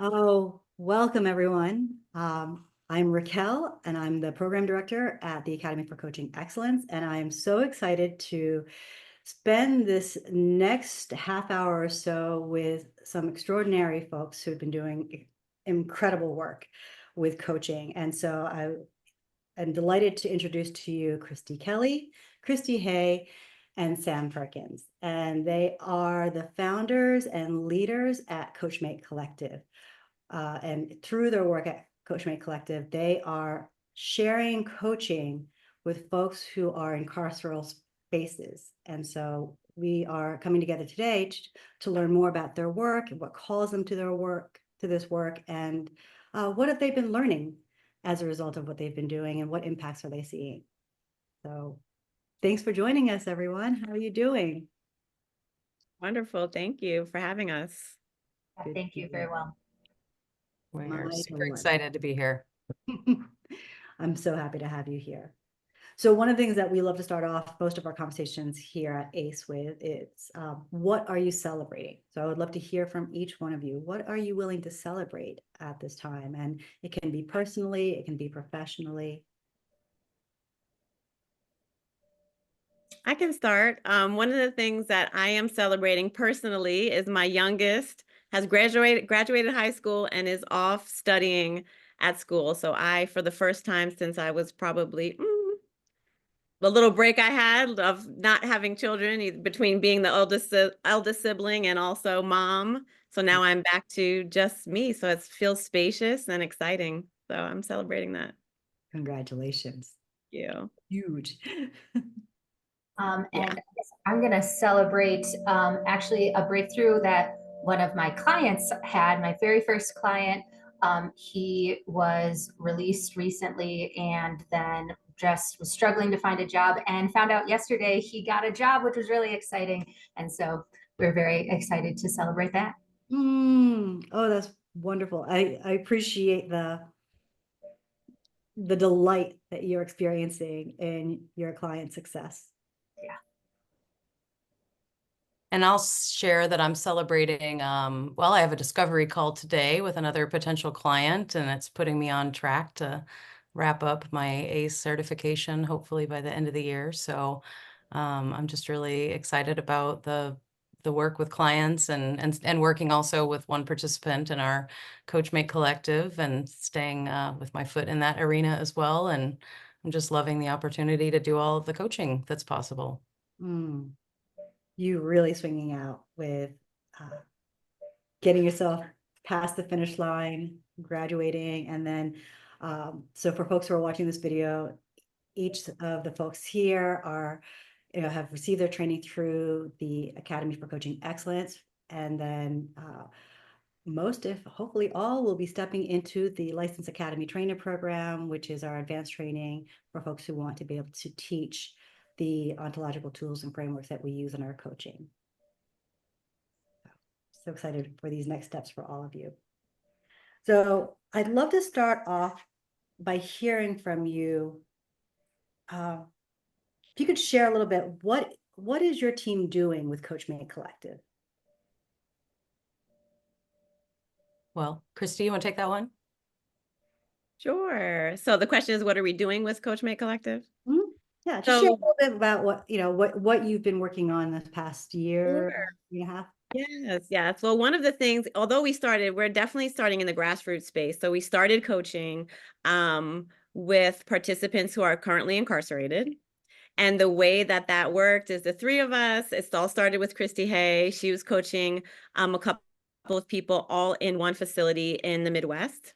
Oh, welcome everyone. I'm Raquel and I'm the program director at the Academy for Coaching Excellence. And I am so excited to spend this next half hour or so with some extraordinary folks who've been doing incredible work with coaching. And so I'm delighted to introduce to you Christy Kelly, Christy Hey, and Sam Perkins. And they are the founders and leaders at Coachmate Collective. And through their work at Coachmate Collective, they are sharing coaching with folks who are in carceral spaces. And so we are coming together today to learn more about their work and what calls them to their work, to this work, and what have they been learning as a result of what they've been doing and what impacts are they seeing. So thanks for joining us, everyone. How are you doing? Wonderful. Thank you for having us. Thank you very well. We My are super delight. excited to be here. I'm so happy to have you here. So one of the things that we love to start off most of our conversations here at ACE with is what are you celebrating? So I would love to hear from each one of you. What are you willing to celebrate at this time? And it can be personally, it can be professionally. I can start. One of the things that I am celebrating personally is my youngest has graduated high school and is off studying at school. So for the first time since I was probably the little break I had of not having children between being the eldest sibling and also mom. So now I'm back to just me. So it feels spacious and exciting. So I'm celebrating that. Congratulations. Yeah. Huge. And I'm going to celebrate actually a breakthrough that one of my clients had, my very first client. He was released recently and then just was struggling to find a job and found out yesterday he got a job, which was really exciting. And so we're very excited to celebrate that. Oh, that's wonderful. I appreciate the delight that you're experiencing in your client's success. Yeah. And I'll share that I'm celebrating, well, I have a discovery call today with another potential client, and it's putting me on track to wrap up my ACE certification, hopefully by the end of the year. So I'm just really excited about the work with clients and working also with one participant in our Coachmate Collective and staying with my foot in that arena as well. And I'm just loving the opportunity to do all of the coaching that's possible. You really swinging out with getting yourself past the finish line, graduating, and then so for folks who are watching this video, each of the folks here are have received their training through the Academy for Coaching Excellence, and then most, if hopefully all, will be stepping into the Licensed Academy Trainer Program, which is our advanced training for folks who want to be able to teach the ontological tools and frameworks that we use in our coaching. So excited for these next steps for all of you. So I'd love to start off by hearing from you. If you could share a little bit, what is your team doing with Coachmate Collective? Well, Christy, you want to take that one? Sure. So the question is, what are we doing with Coachmate Collective? Yeah, just share a little bit about what you've been working on this past year and a half. Yes. Well, one of the things, although we're definitely starting in the grassroots space. So we started coaching with participants who are currently incarcerated. And the way that worked is the three of us, it all started with Christy Hey. She was coaching a couple of people all in one facility in the Midwest.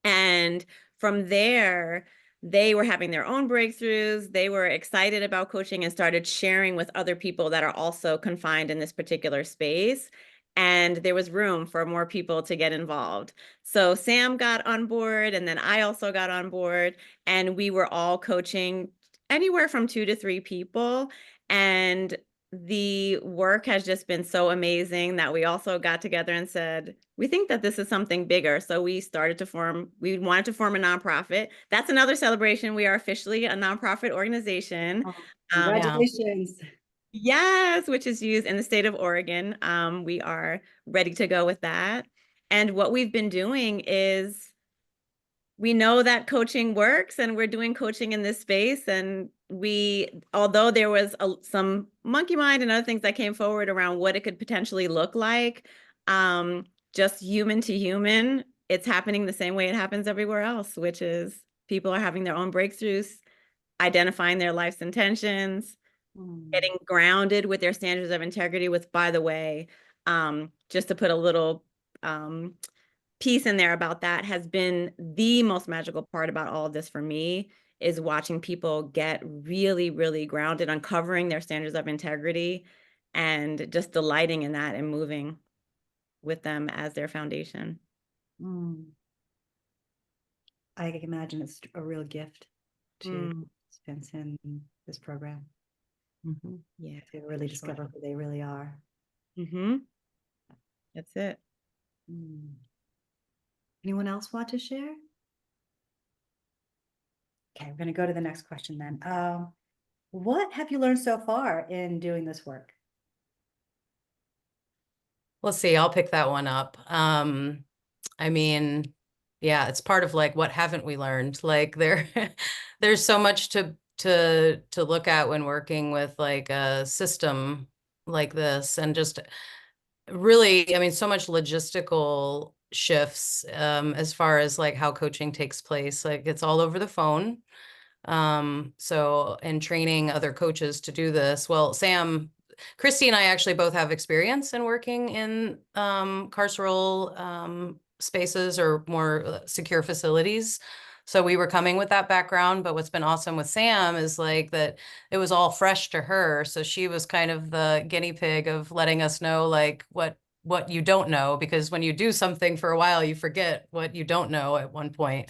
And from there, they were having their own breakthroughs. They were excited about coaching and started sharing with other people that are also confined in this particular space. And there was room for more people to get involved. So Sam got on board, and then I also got on board, and we were all coaching anywhere from 2 to 3 people. And the work has just been so amazing that we also got together and said, we think that this is something bigger. So we wanted to form a nonprofit. That's another celebration. We are officially a nonprofit organization. Congratulations. Yes, which is used in the state of Oregon. We are ready to go with that. And what we've been doing is we know that coaching works, and we're doing coaching in this space. And although there was some monkey mind and other things that came forward around what it could potentially look like, just human to human, it's happening the same way it happens everywhere else, which is people are having their own breakthroughs, identifying their life's intentions, getting grounded with their standards of integrity, with, by the way, just to put a little piece in there about that, has been the most magical part about all of this for me, is watching people get really, really grounded, uncovering their standards of integrity, and just delighting in that and moving with them as their foundation. I can imagine it's a real gift to participants in this program. Yeah, To really discover who they really are. That's it. Anyone else want to share? Okay, we're going to go to the next question then. What have you learned so far in doing this work? Let's see, I'll pick that one up. I mean, yeah, it's part of like, what haven't we learned? Like there's so much to look at when working with like a system like this, and just really, I mean, so much logistical shifts as far as like how coaching takes place. Like it's all over the phone. So, and training other coaches to do this. Well, Christy and I actually both have experience in working in carceral spaces or more secure facilities. So we were coming with that background, but what's been awesome with Sam is like that it was all fresh to her. So she was kind of the guinea pig of letting us know like what you don't know, because when you do something for a while, you forget what you don't know at one point.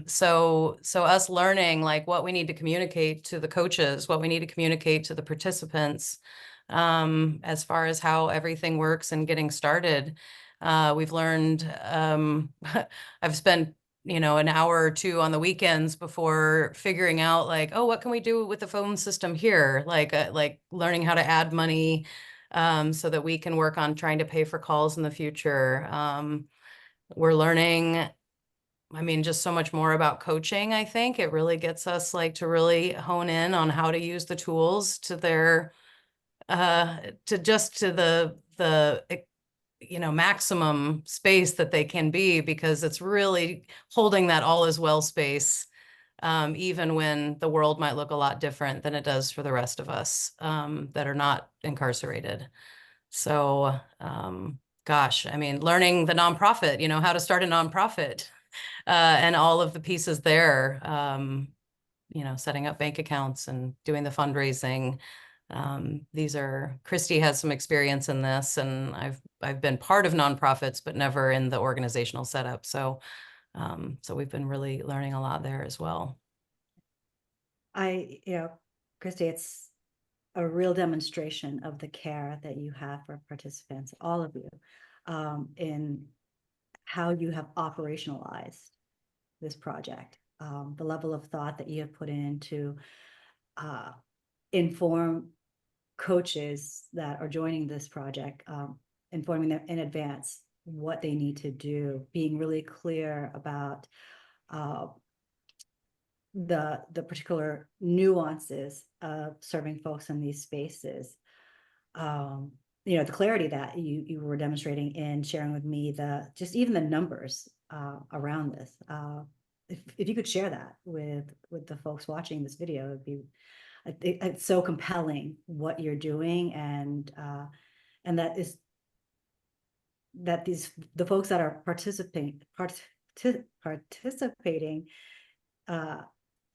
So us learning like what we need to communicate to the coaches, what we need to communicate to the participants, as far as how everything works and getting started. We've learned, I've spent, an hour or two on the weekends before figuring out like, oh, what can we do with the phone system here? Like learning how to add money, so that we can work on trying to pay for calls in the future. We're learning, I mean, just so much more about coaching. I think it really gets us like to really hone in on how to use the tools to their, to the maximum space that they can be, because it's really holding that all is well space, even when the world might look a lot different than it does for the rest of us, that are not incarcerated. So, gosh, I mean, learning the nonprofit, how to start a nonprofit, and all of the pieces there, setting up bank accounts and doing the fundraising. Christy has some experience in this, and I've been part of nonprofits, but never in the organizational setup. So we've been really learning a lot there as well. Christy, it's a real demonstration of the care that you have for participants, all of you, in how you have operationalized this project, the level of thought that you have put in to inform coaches that are joining this project, informing them in advance what they need to do, being really clear about the particular nuances of serving folks in these spaces. The clarity that you were demonstrating in sharing with me, just even the numbers around this. If you could share that with the folks watching this video, it's so compelling what you're doing, and the folks that are participating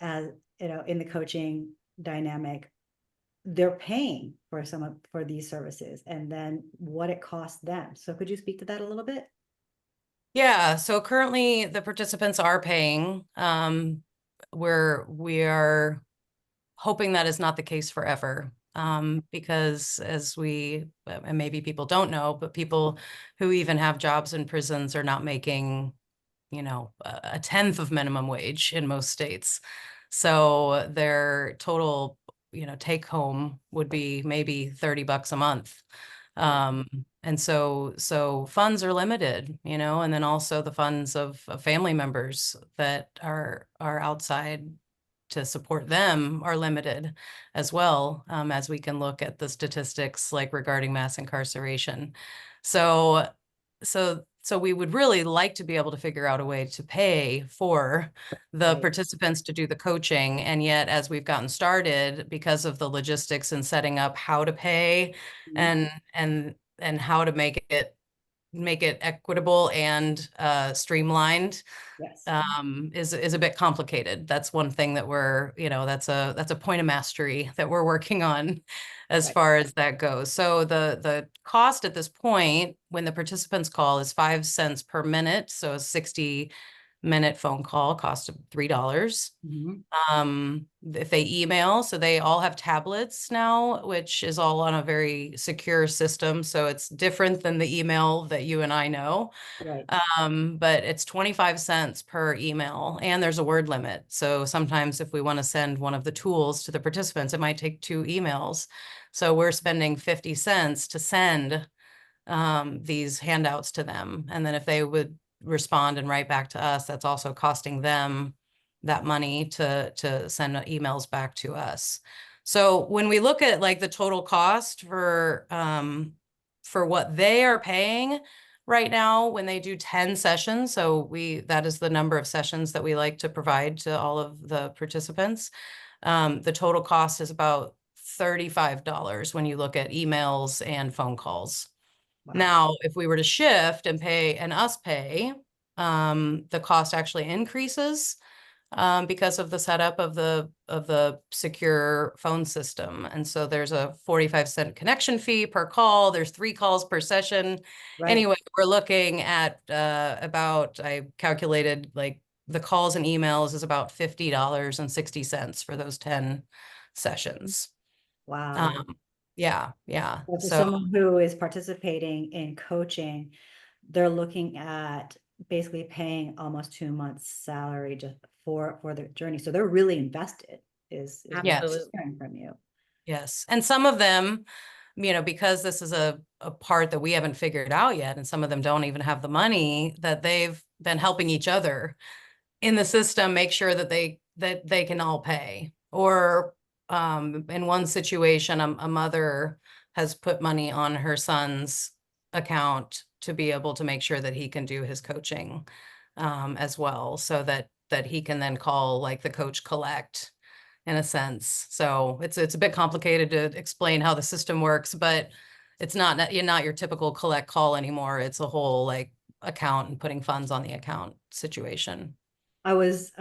as in the coaching dynamic, they're paying for these services, and then what it costs them. So could you speak to that a little bit? Yeah, so currently the participants are paying. We are hoping that is not the case forever, because and maybe people don't know, but people who even have jobs in prisons are not making, a tenth of minimum wage in most states. So their total, take home would be maybe $30 a month. And so funds are limited, you know, and then also the funds of family members that are outside to support them are limited as well, as we can look at the statistics like regarding mass incarceration. So we would really like to be able to figure out a way to pay for the Right. participants to do the coaching. And yet, as we've gotten started, because of the logistics and setting up how to pay Mhm. and how to make it equitable and streamlined, Yes. is a bit complicated. That's one thing that we're, you know, that's a point of mastery that we're working on as Right. far as that goes. So the cost at this point, when the participants call, is 5 cents per minute. So a 60-minute phone call cost of $3. Mhm. If they email, so they all have tablets now, which is all on a very secure system. So it's different than the email that you and I know. Right. But it's 25 cents per email, and there's a word limit. So sometimes if we want to send one of the tools to the participants, it might take 2 emails. So we're spending 50 cents to send these handouts to them. And then if they would respond and write back to us, that's also costing them that money to send emails back to us. So when we look at like the total cost for what they are paying right now when they do 10 sessions, so that is the number of sessions that we like to provide to all of the participants. The total cost is about $35 when you look at emails and phone calls. Wow. Now, if we were to shift and pay and us pay, the cost actually increases because of the setup of the secure phone system. And so there's a 45-cent connection fee per call. There's 3 calls per session. Right. Anyway, we're looking at about, I calculated like the calls and emails is about $50.60 for those 10 sessions. Wow. Yeah. Well, for So someone who is participating in coaching, they're looking at basically paying almost 2 months' salary just for their journey. So they're really invested, is what I'm Absolutely. hearing from you. yes. And some of them, you know, because this is a part that we haven't figured out yet, and some of them don't even have the money, that they've been helping each other in the system make sure that they can all pay. Or in one situation, a mother has put money on her son's account to be able to make sure that he can do his coaching as well, so that he can then call like the coach collect in a sense. So it's a bit complicated to explain how the system works, but it's not your typical collect call anymore. It's a whole like account and putting funds on the account situation. I was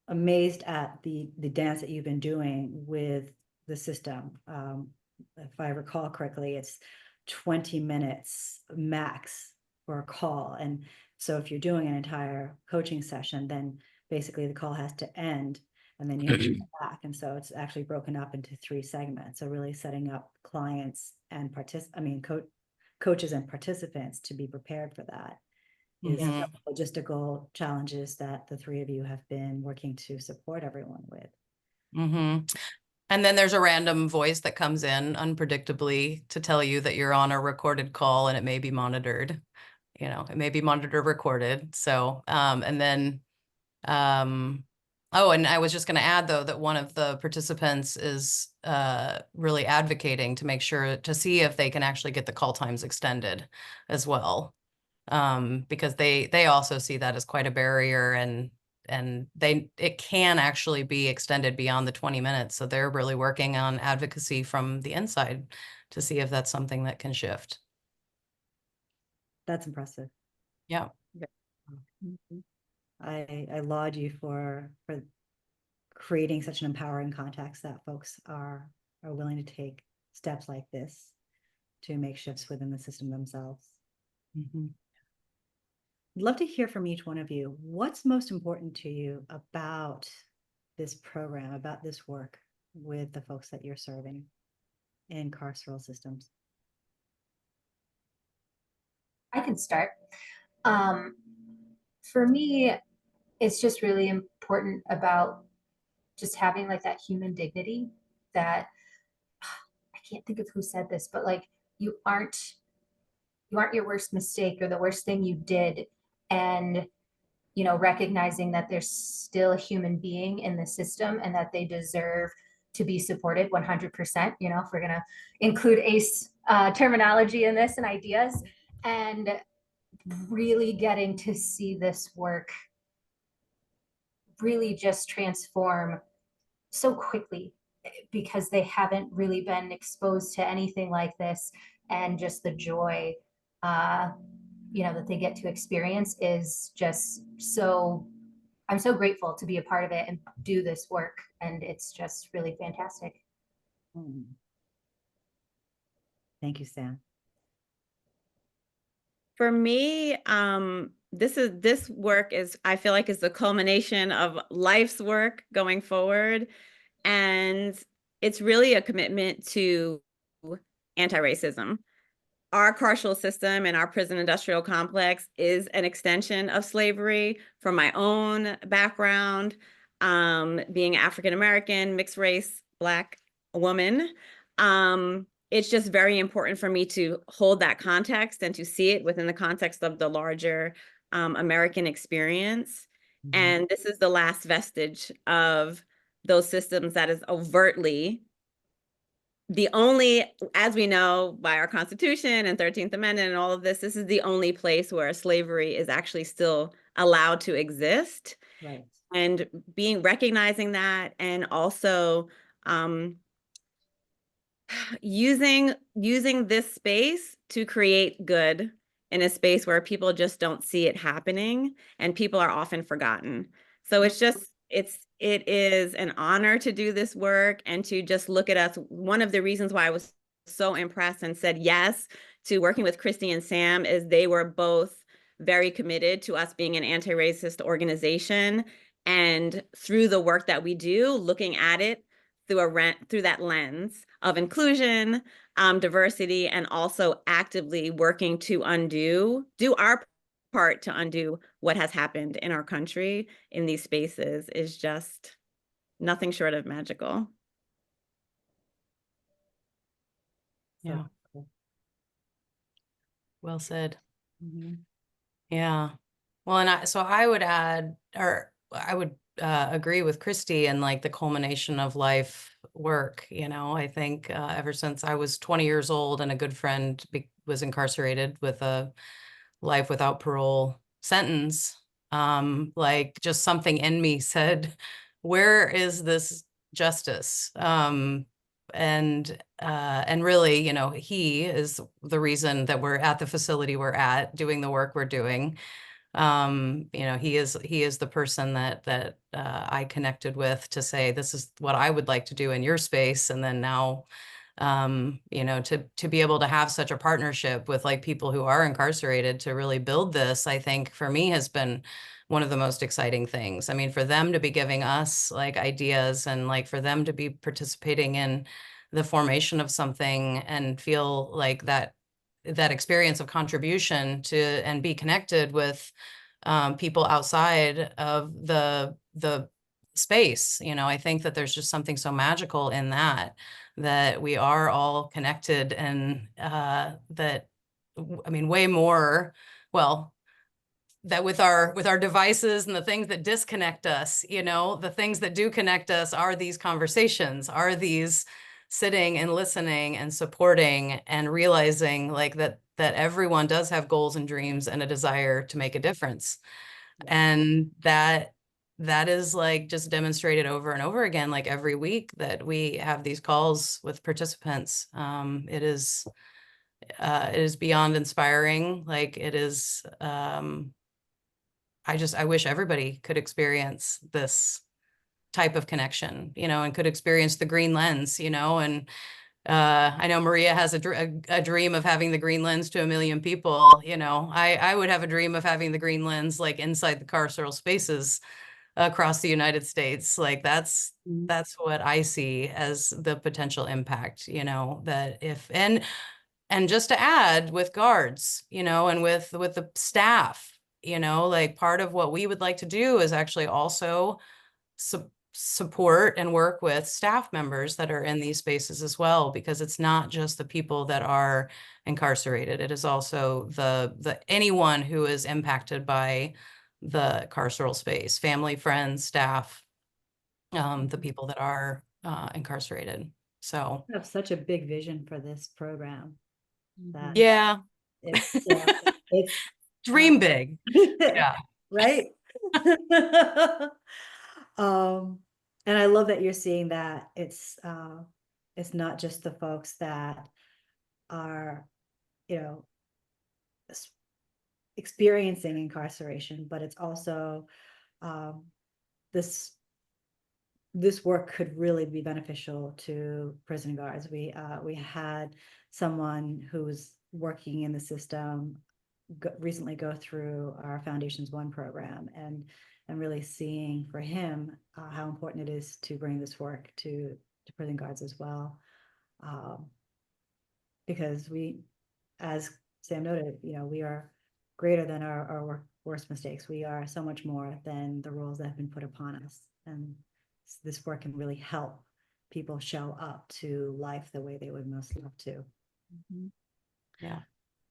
amazed at the dance that you've been doing with the system. If I recall correctly, it's 20 minutes max for a call. And so if you're doing an entire coaching session, then basically the call has to end and then you have to come back. And so it's actually broken up into 3 segments. So really setting up clients and coaches and participants to be prepared for that is some logistical challenges that the 3 of you have been working to support everyone with. And then there's a random voice that comes in unpredictably to tell you that you're on a recorded call and it may be monitored. You know, it may be monitored, recorded. So, and then, oh, and I was just going to add though that one of the participants is really advocating to make sure to see if they can actually get the call times extended as well. Because they also see that as quite a barrier, and it can actually be extended beyond the 20 minutes. So they're really working on advocacy from the inside to see if that's something that can shift. That's impressive. Yeah. I laud you for creating such an empowering context that folks are willing to take steps like this to make shifts within the system themselves. I'd love to hear from each one of you. What's most important to you about this program, about this work with the folks that you're serving in carceral systems? I can start. For me, it's just really important about just having like that human dignity that I can't think of who said this, but like you aren't your worst mistake or the worst thing you did. And, you know, recognizing that there's still a human being in the system and that they deserve to be supported 100%, you know, if we're going to include ACE terminology in this and ideas, and really getting to see this work really just transform so quickly because they haven't really been exposed to anything like this. And just the joy, you know, that they get to experience is just so, I'm so grateful to be a part of it and do this work. And it's just really fantastic. Thank you, Sam. For me, this work is, I feel like, is the culmination of life's work going forward. And it's really a commitment to anti-racism. Our carceral system and our prison industrial complex is an extension of slavery. From my own background, being African-American, mixed race, Black woman, it's just very important for me to hold that context and to see it within the context of the larger American experience. Mm-hmm. And this is the last vestige of those systems that is overtly the only, as we know by our Constitution and 13th Amendment and all of this, this is the only place where slavery is actually still allowed to exist. Right. And recognizing that, and also using this space to create good in a space where people just don't see it happening and people are often forgotten. So it's just, it is an honor to do this work and to just look at us. One of the reasons why I was so impressed and said yes to working with Christy and Sam is they were both very committed to us being an anti-racist organization. And through the work that we do, looking at it through that lens of inclusion, diversity, and also actively working to do our part to undo what has happened in our country in these spaces is just nothing short of magical. Yeah. So, Well said. mm-hmm. Yeah. Well, and I would add, or I would agree with Christy and like the culmination of life work. You know, I think ever since I was 20 years old and a good friend was incarcerated with a life without parole sentence, like just something in me said, where is this justice? And really, you know, he is the reason that we're at the facility we're at, doing the work we're doing. You know, he is the person that I connected with to say, this is what I would like to do in your space. And then now, you know, to be able to have such a partnership with like people who are incarcerated to really build this, I think for me has been one of the most exciting things. I mean, for them to be giving us like ideas and like for them to be participating in the formation of something and feel like that experience of contribution to and be connected with people outside of the space. You know, I think that there's just something so magical in that we are all connected, and that, I mean, way more, well, that with our devices and the things that disconnect us, you know, the things that do connect us are these conversations, are these sitting and listening and supporting and realizing like that everyone does have goals and dreams and a desire to make a difference. And that is like just demonstrated over and over again, like every week that we have these calls with participants. It is beyond inspiring. Like it is, I wish everybody could experience this type of connection, you know, and could experience the green lens, you know. And I know Maria has a dream of having the green lens to 1 million people. You know, I would have a dream of having the green lens like inside the carceral spaces across the United States. Like that's what I see as the potential impact, you know, that if, and just to add with guards, you know, and with the staff, you know, like part of what we would like to do is actually also support and work with staff members that are in these spaces as well, because it's not just the people that are incarcerated. It is also the anyone who is impacted by the carceral space, family, friends, staff, the people that are incarcerated. So You have such a big vision for this program that yeah, it's dream big. Yeah. right. um and I love that you're seeing that it's not just the folks that are, you know, experiencing incarceration, but it's also um this work could really be beneficial to prison guards. We had someone who was working in the system recently go through our Foundations One program, and really seeing for him how important it is to bring this work to prison guards as well, because we, as Sam noted, you know, we are greater than our worst mistakes. We are so much more than the roles that have been put upon us, and this work can really help people show up to life the way they would most love to. Yeah.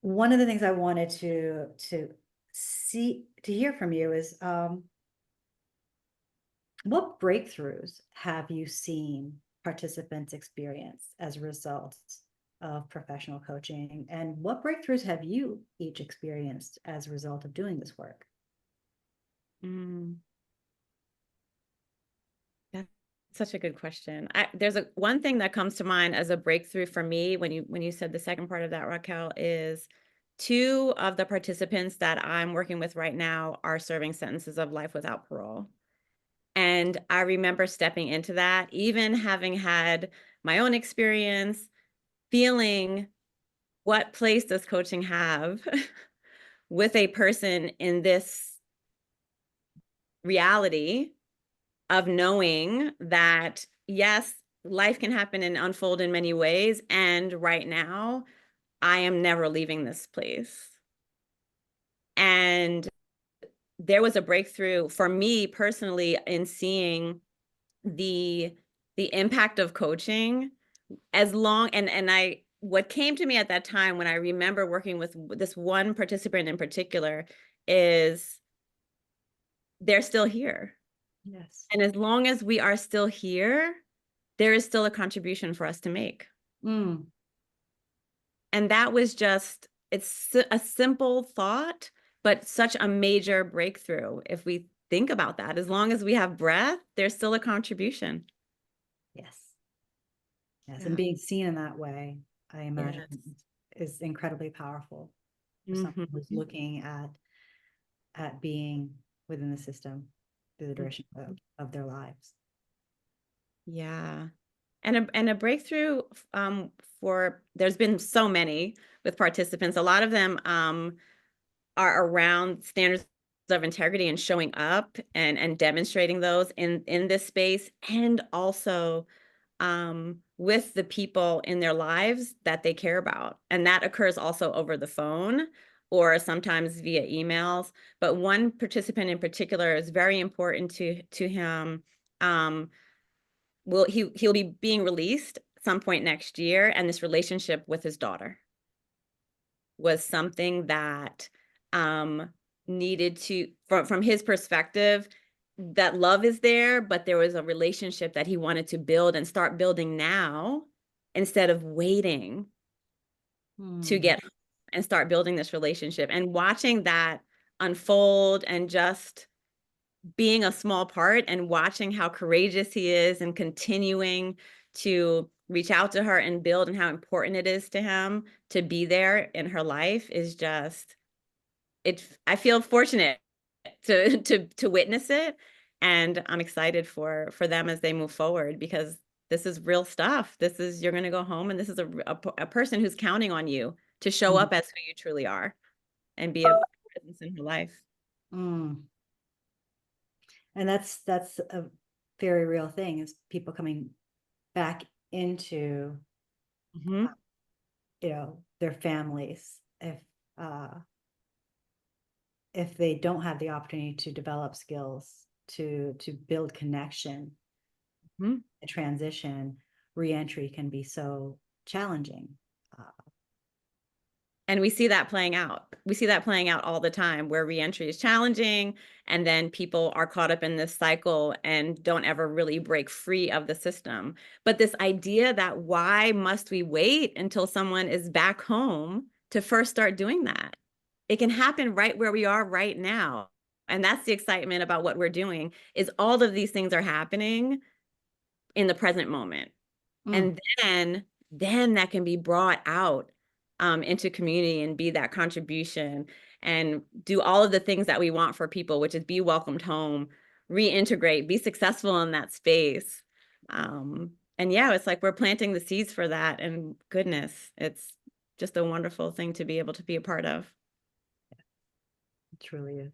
One of the things I wanted to hear from you is what breakthroughs have you seen participants experience as a result of professional coaching, and what breakthroughs have you each experienced as a result of doing this work? That's such a good question. There's one thing that comes to mind as a breakthrough for me when you said the second part of that, Raquel, is 2 of the participants that I'm working with right now are serving sentences of life without parole. And I remember stepping into that, even having had my own experience, feeling what place does coaching have with a person in this reality of knowing that, yes, life can happen and unfold in many ways. And right now, I am never leaving this place. And there was a breakthrough for me personally in seeing the impact of coaching, as long, and what came to me at that time when I remember working with this one participant in particular is they're still here. Yes. And as long as we are still here, there is still a contribution for us to make. Mm. And that was just, it's a simple thought, but such a major breakthrough. If we think about that, as long as we have breath, there's still a contribution. Yes. Yes. Yeah. And being seen in that way, I imagine, Yes. is incredibly powerful for someone who's looking at being within the system through the duration of their lives. Yeah. And a breakthrough for, there's been so many with participants. A lot of them are around standards of integrity and showing up and demonstrating those in this space, and also with the people in their lives that they care about. And that occurs also over the phone or sometimes via emails. But one participant in particular is very important to him. He'll be being released some point next year, and this relationship with his daughter was something that needed to, from his perspective, that love is there, but there was a relationship that he wanted to build and start building now instead of waiting to get home and start building this relationship. And watching that unfold and just being a small part and watching how courageous he is and continuing to reach out to her and build, and how important it is to him to be there in her life is just, I feel fortunate to witness it. And I'm excited for them as they move forward, because this is real stuff. This is, you're going to go home, and this is a person who's counting on you to show up as who you truly are and be a presence in her life. And that's a very real thing, is people coming back into you know, their families if they don't have the opportunity to develop skills to build connection Mhm. the transition, reentry can be so challenging. And we see that playing out. We see that playing out all the time, where reentry is challenging, and then people are caught up in this cycle and don't ever really break free of the system. But this idea that why must we wait until someone is back home to first start doing that? It can happen right where we are right now. And that's the excitement about what we're doing, is all of these things are happening in the present moment. And then that can be brought out into community and be that contribution and do all of the things that we want for people, which is be welcomed home, reintegrate, be successful in that space. And yeah, it's like we're planting the seeds for that, and goodness, it's just a wonderful thing to be able to be a part of. It truly is.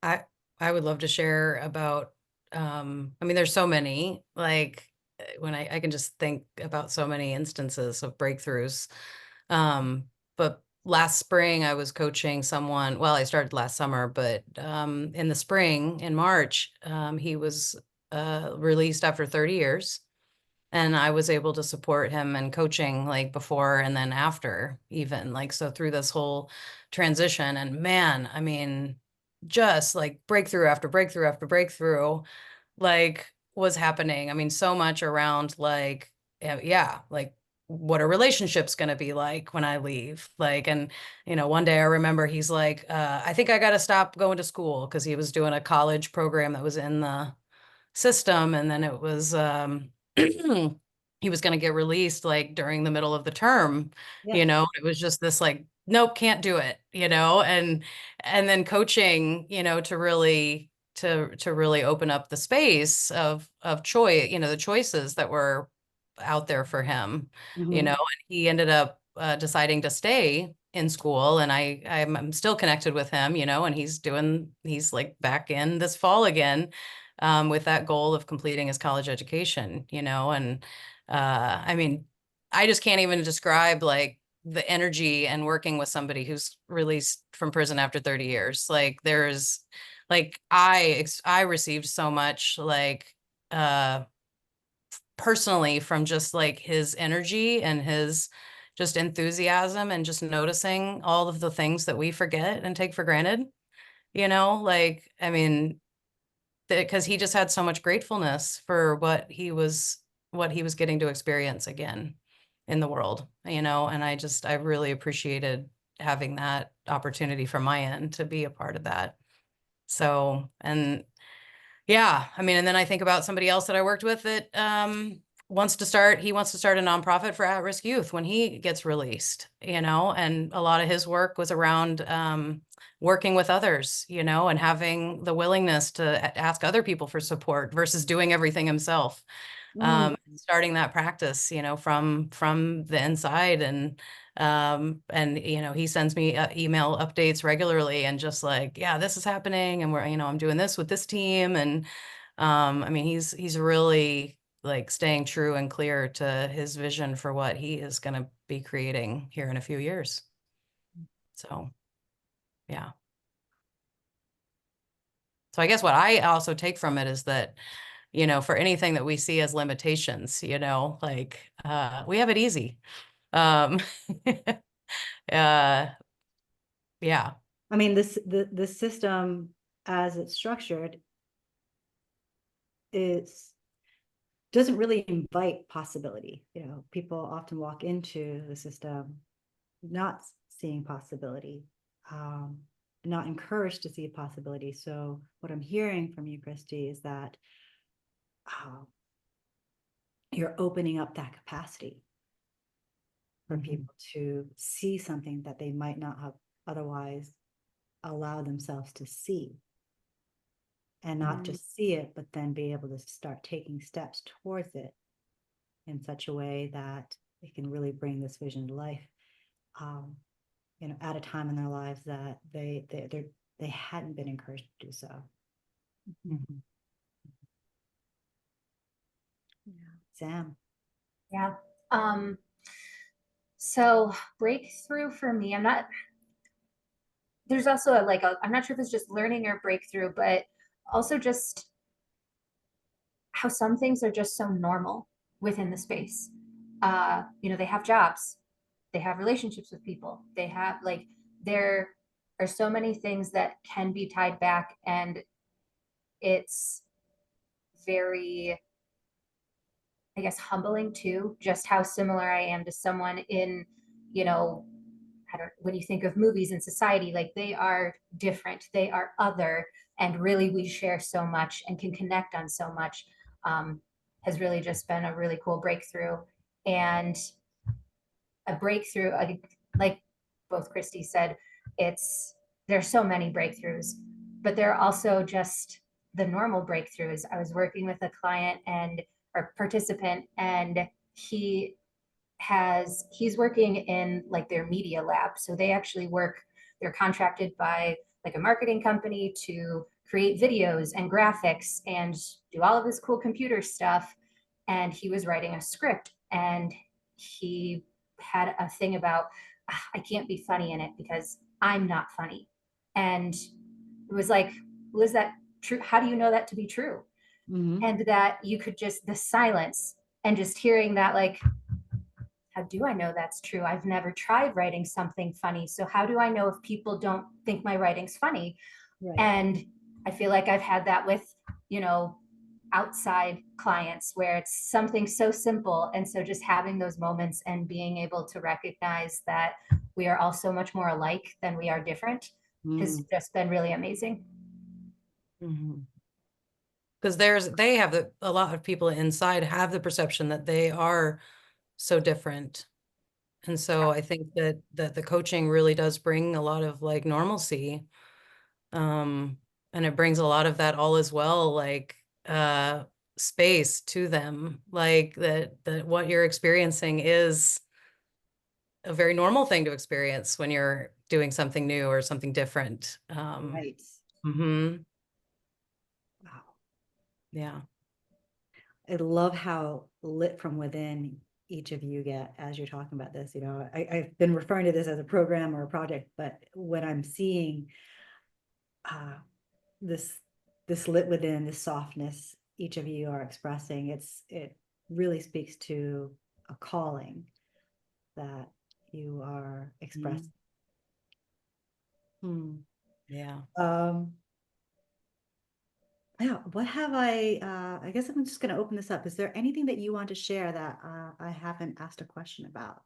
I would love to share about, I mean, there's so many, like when I can just think about so many instances of breakthroughs. But last spring I was coaching someone, well, I started last summer, but in the spring, in March, he was released after 30 years. And I was able to support him in coaching, like before and then after, even like, so through this whole transition. And man, I mean, just like breakthrough after breakthrough after breakthrough, like was happening. I mean, so much around like, yeah, like what a relationship's going to be like when I leave. Like, and, you know, one day I remember he's like, I think I got to stop going to school, because he was doing a college program that was in the system. And then it was, he was going to get released like during the middle of the term, Yeah. you know. It was just this like, nope, can't do it, you know. And then coaching, you know, to really open up the space of choice, you know, the choices that were out there for him, you know. And he ended up deciding to stay in school, and I'm still connected with him, you know, and he's like back in this fall again, with that goal of completing his college education, you know. And I mean, I just can't even describe like the energy and working with somebody who's released from prison after 30 years. Like there's like, I received so much like personally from just like his energy and his just enthusiasm, and just noticing all of the things that we forget and take for granted, you know. Like, I mean, because he just had so much gratefulness for what he was getting to experience again in the world, you know. And I really appreciated having that opportunity from my end to be a part of that. So, and yeah, I mean, and then I think about somebody else that I worked with that wants to start a nonprofit for at-risk youth when he gets released, you know. And a lot of his work was around working with others, you know, and having the willingness to ask other people for support versus doing everything himself. Starting that practice, you know, from the inside. And you know, he sends me email updates regularly, and just like, yeah, this is happening, and we're, you know, I'm doing this with this team. And I mean, he's really like staying true and clear to his vision for what he is going to be creating here in a few years. So yeah. So I guess what I also take from it is that, you know, for anything that we see as limitations, you know, like we have it easy. Yeah. I mean, the system as it's structured doesn't really invite possibility. You know, people often walk into the system not seeing possibility, not encouraged to see a possibility. So what I'm hearing from you, Christy, is that you're opening up that capacity for people to see something that they might not have otherwise allowed themselves to see. And not just see it, but then be able to start taking steps towards it in such a way that it can really bring this vision to life. You know, at a time in their lives that they hadn't been encouraged to do so. Sam. Yeah. So breakthrough for me, there's also I'm not sure if it's just learning or breakthrough, but also just how some things are just so normal within the space. You know, they have jobs, they have relationships with people, they have like, there are so many things that can be tied back, and it's very, I guess, humbling too, just how similar I am to someone in, you know, I don't, when you think of movies in society, like they are different, they are other, and really we share so much and can connect on so much. Has really just been a really cool breakthrough, and a breakthrough, like both Christy said, it's, there's so many breakthroughs, but there are also just the normal breakthroughs. I was working with a client and or participant, and he's working in like their media lab. So they actually work, they're contracted by like a marketing company to create videos and graphics and do all of this cool computer stuff. And he was writing a script, and he had a thing about, I can't be funny in it because I'm not funny. And it was like, was that true? How do you know that to be true? Mhm. And that you could just, the silence and just hearing that, like, how do I know that's true? I've never tried writing something funny. So how do I know if people don't think my writing's funny? Right. And I feel like I've had that with, you know, outside clients where it's something so simple. And so just having those moments and being able to recognize that we are all so much more alike than we are different has Mm. just been really amazing. Because they have a lot of people inside have the perception that they are so different. And so I think that the coaching really does bring a lot of like normalcy. And it brings a lot of that all as well, like space to them, like that what you're experiencing is a very normal thing to experience when you're doing something new or something different. Right. Mhm. Wow. Yeah. I love how lit from within each of you get as you're talking about this. You know, I've been referring to this as a program or a project, but when I'm seeing uh, this lit within, this softness each of you are expressing, it really speaks to a calling that you are expressing. Yeah. Yeah, what have I guess I'm just going to open this up. Is there anything that you want to share that I haven't asked a question about?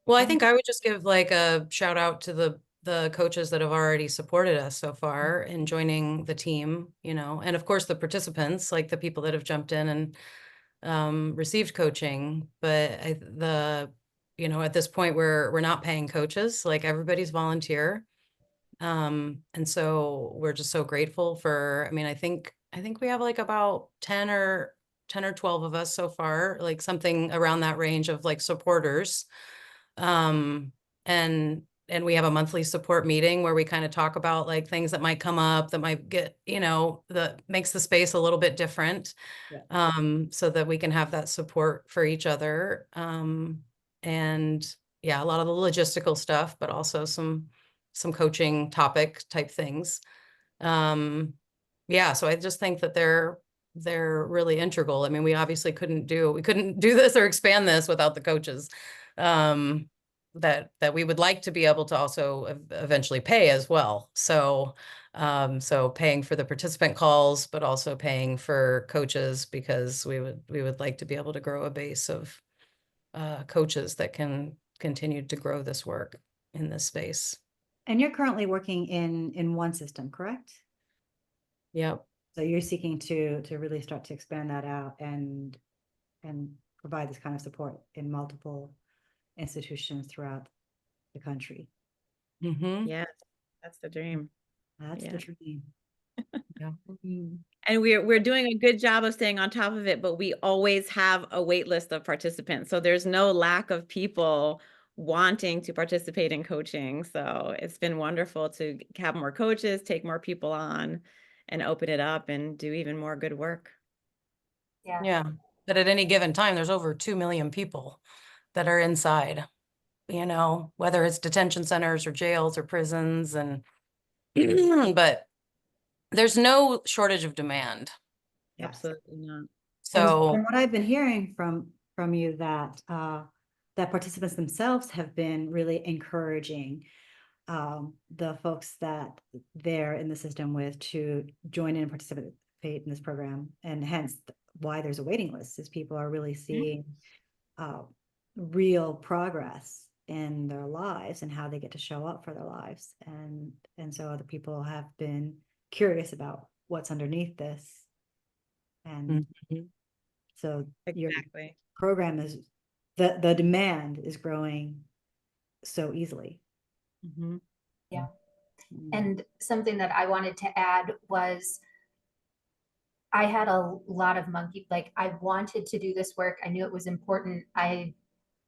Well, I think I would just give like a shout out to the coaches that have already supported us so far in joining the team, you know, and of course the participants, like the people that have jumped in and received coaching. But you know, at this point we're not paying coaches, like everybody's volunteer. And so we're just so grateful for, I mean, I think we have like about 10 or 12 of us so far, like something around that range of like supporters. Um, and we have a monthly support meeting where we kind of talk about like things that might come up that might get, you know, that makes the space a little bit different. Yeah. So that we can have that support for each other. And yeah, a lot of the logistical stuff, but also some coaching topic type things. Yeah, so I just think that they're really integral. I mean, we obviously couldn't do this or expand this without the coaches. That we would like to be able to also eventually pay as well. So so paying for the participant calls, but also paying for coaches, because we would like to be able to grow a base of coaches that can continue to grow this work in this space. And you're currently working in one system, correct? Yep. So you're seeking to really start to expand that out and provide this kind of support in multiple institutions throughout the country. Yeah, that's the dream. That's Yeah. the dream. Yeah. And we're doing a good job of staying on top of it, but we always have a wait list of participants. So there's no lack of people wanting to participate in coaching. So it's been wonderful to have more coaches, take more people on, and open it up and do even more good work. Yeah. Yeah. But at any given time, there's over 2 million people that are inside, you know, whether it's detention centers or jails or prisons. And, but there's no shortage of demand. Yes. Absolutely not. So and what I've been hearing from you that that participants themselves have been really encouraging the folks that they're in the system with to join in and participate in this program, and hence why there's a waiting list, is people are really seeing real progress in their lives and how they get to show up for their lives, and so other people have been curious about what's underneath this, and so your Exactly. program is the demand is growing so easily. Yeah. Mm. And something that I wanted to add was I had a lot of like I wanted to do this work. I knew it was important. I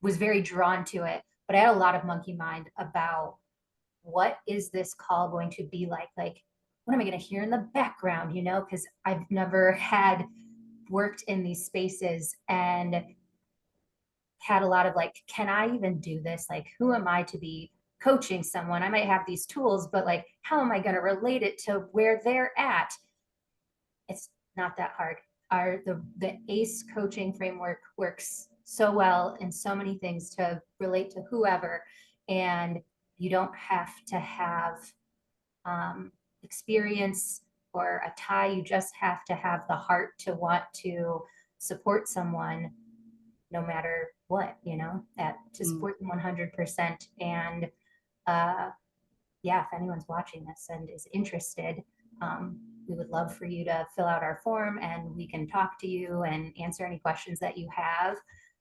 was very drawn to it, but I had a lot of monkey mind about what is this call going to be like? Like, what am I going to hear in the background? You know, because I've never had worked in these spaces and had a lot of like, can I even do this? Like, who am I to be coaching someone? I might have these tools, but like, how am I going to relate it to where they're at? It's not that hard. The ACE coaching framework works so well in so many things to relate to whoever, and you don't have to have experience or a tie. You just have to have the heart to want to support someone no matter what, you know, to support them 100%. And yeah, if anyone's watching this and is interested, we would love for you to fill out our form and we can talk to you and answer any questions that you have,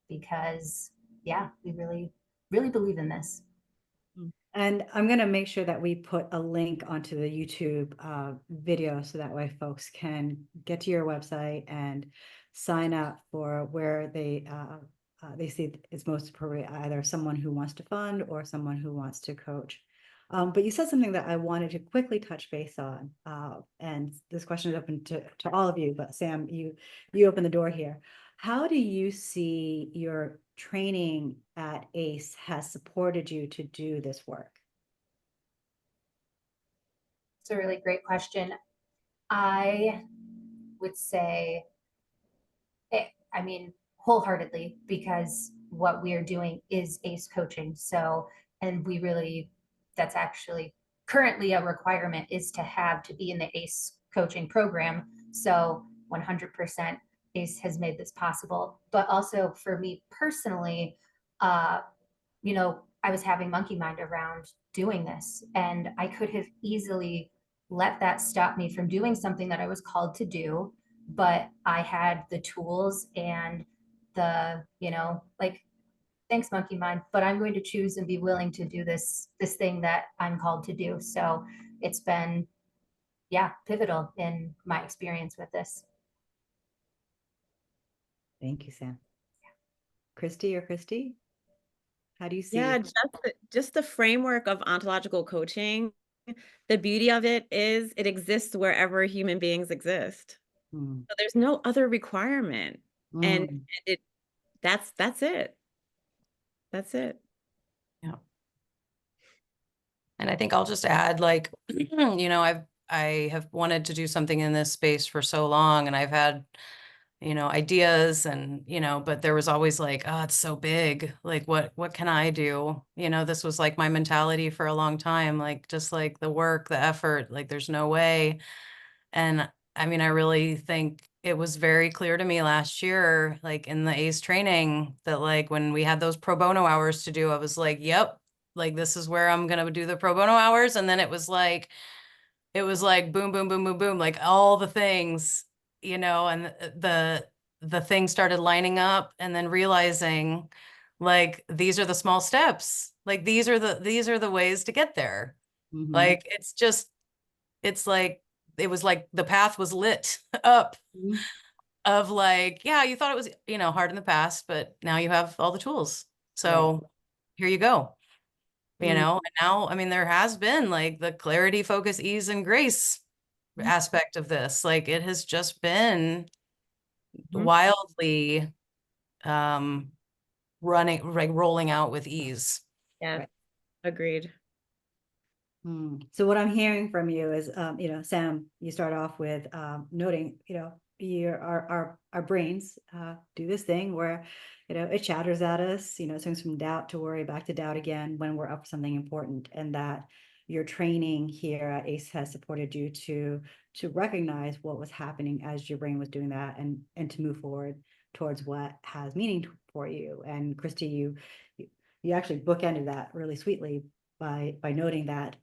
because yeah, we really, really believe in this. And I'm going to make sure that we put a link onto the YouTube video so that way folks can get to your website and sign up for where they see it's most appropriate, either someone who wants to fund or someone who wants to coach. But you said something that I wanted to quickly touch base on, and this question is open to all of you, but Sam, you open the door here. How do you see your training at ACE has supported you to do this work? It's a really great question. I would say, I mean, wholeheartedly, because what we are doing is ACE coaching. So, and we really, that's actually currently a requirement, is to be in the ACE coaching program. So 100% ACE has made this possible. But also for me personally, you know, I was having monkey mind around doing this, and I could have easily let that stop me from doing something that I was called to do. But I had the tools and the, you know, like, thanks monkey mind, but I'm going to choose and be willing to do this thing that I'm called to do. So it's been, yeah, pivotal in my experience with this. Thank you, Sam. Christy or Christy? How do you see Yeah, it? just the framework of ontological coaching. The beauty of it is it exists wherever human beings exist. So there's no other requirement. And that's it. That's it. yeah. And I think I'll just add, like, you know, I have wanted to do something in this space for so long, and I've had, you know, ideas and, you know, but there was always like, oh, it's so big. Like, what can I do? You know, this was like my mentality for a long time, like, just like the work, the effort, like, there's no way. And I mean, I really think it was very clear to me last year, like in the ACE training, that like when we had those pro bono hours to do, I was like, yep, like this is where I'm going to do the pro bono hours. And then it was like boom, boom, boom, boom, boom, like all the things, you know, and the things started lining up, and then realizing like these are the small steps. Like these are the ways to get there. Like it's like it was like the path was lit up of like, yeah, you thought it was, you know, hard in the past, but now you have all the tools. So here you go. You know, and now, I mean, there has been like the clarity, focus, ease, and grace aspect of this. Like it has just been wildly running, like rolling out with ease. Yeah, agreed. So what I'm hearing from you is, Sam, you start off with noting, our brains do this thing where, it chatters at us, swings from doubt to worry back to doubt again when we're up for something important, and that your training here at ACE has supported you to recognize what was happening as your brain was doing that, and to move forward towards what has meaning for you. And Christy, you actually bookended that really sweetly by noting that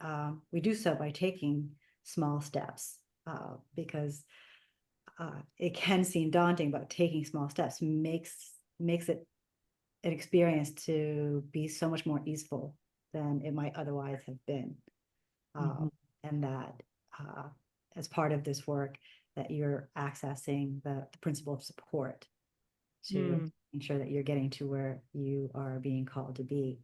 we do so by taking small steps, because it can seem daunting, but taking small steps makes it an experience to be so much more easeful than it might otherwise have been. And that as part of this work, that you're accessing the principle of support to ensure that you're getting to where you are being called to be.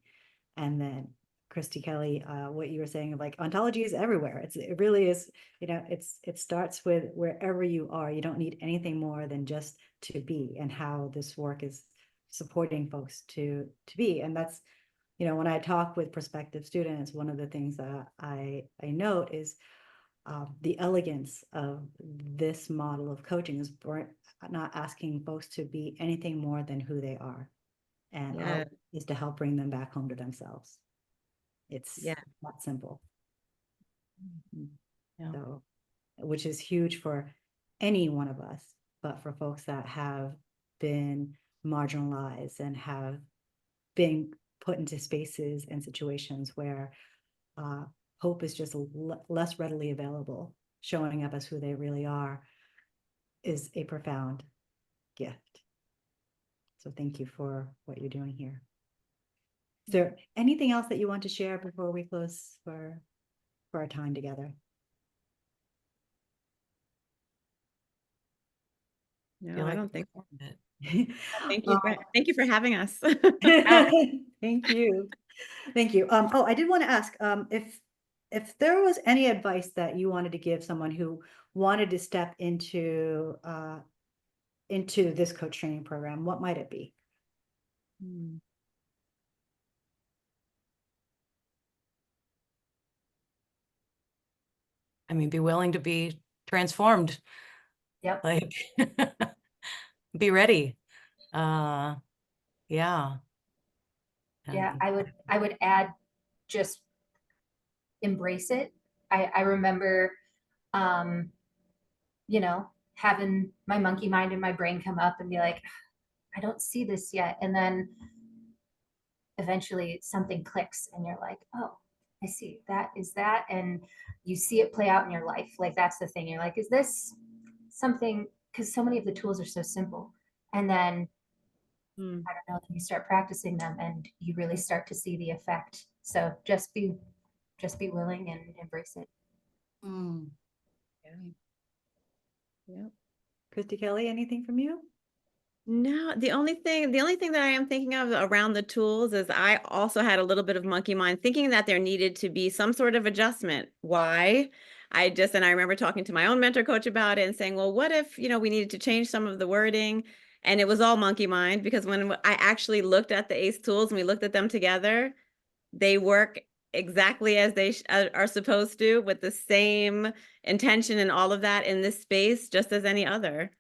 And then Christy Kelly, what you were saying of like ontology is everywhere. It really is, it starts with wherever you are. You don't need anything more than just to be, and how this work is supporting folks to be. And that's, when I talk with prospective students, one of the things that I note is the elegance of this model of coaching is not asking folks to be anything more than who they are, and Yeah. is to help bring them back home to themselves. It's Yeah. that simple. Yeah. So, which is huge for any one of us, but for folks that have been marginalized and have been put into spaces and situations where hope is just less readily available, showing up as who they really are is a profound gift. So thank you for what you're doing here. Is there anything else that you want to share before we close for our time together? No, I don't think so. it. Thank you for having us. Thank you. Thank you. Oh, I did want to ask if there was any advice that you wanted to give someone who wanted to step into this coach training program, what might it be? I mean, be willing to be transformed. Yep. Like, be ready. Yeah. Yeah, And I would add, just embrace it. I remember, having my monkey mind in my brain come up and be like, I don't see this yet. And then eventually something clicks and you're like, oh, I see, that is that. And you see it play out in your life. Like, that's the thing. You're like, is this something? Because so many of the tools are so simple. And then I don't know, you start practicing them and you really start to see the effect. So just be willing and embrace it. Yeah. Christy Kelly, anything from you? No, the only thing that I am thinking of around the tools is I also had a little bit of monkey mind thinking that there needed to be some sort of adjustment. Why? And I remember talking to my own mentor coach about it and saying, well, what if, we needed to change some of the wording? And it was all monkey mind, because when I actually looked at the ACE tools and we looked at them together, they work exactly as they are supposed to, with the same intention and all of that in this space, just as any other.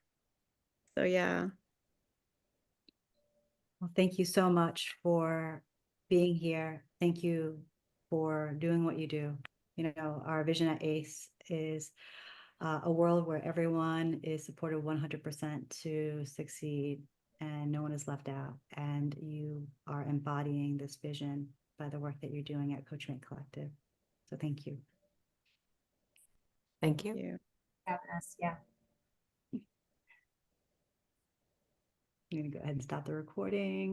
So yeah. Well, thank you so much for being here. Thank you for doing what you do. Our vision at ACE is a world where everyone is supported 100% to succeed and no one is left out. And you are embodying this vision by the work that you're doing at Coachmate Collective. So thank you. thank you. Having us, yeah. I'm going to go ahead and stop the recording.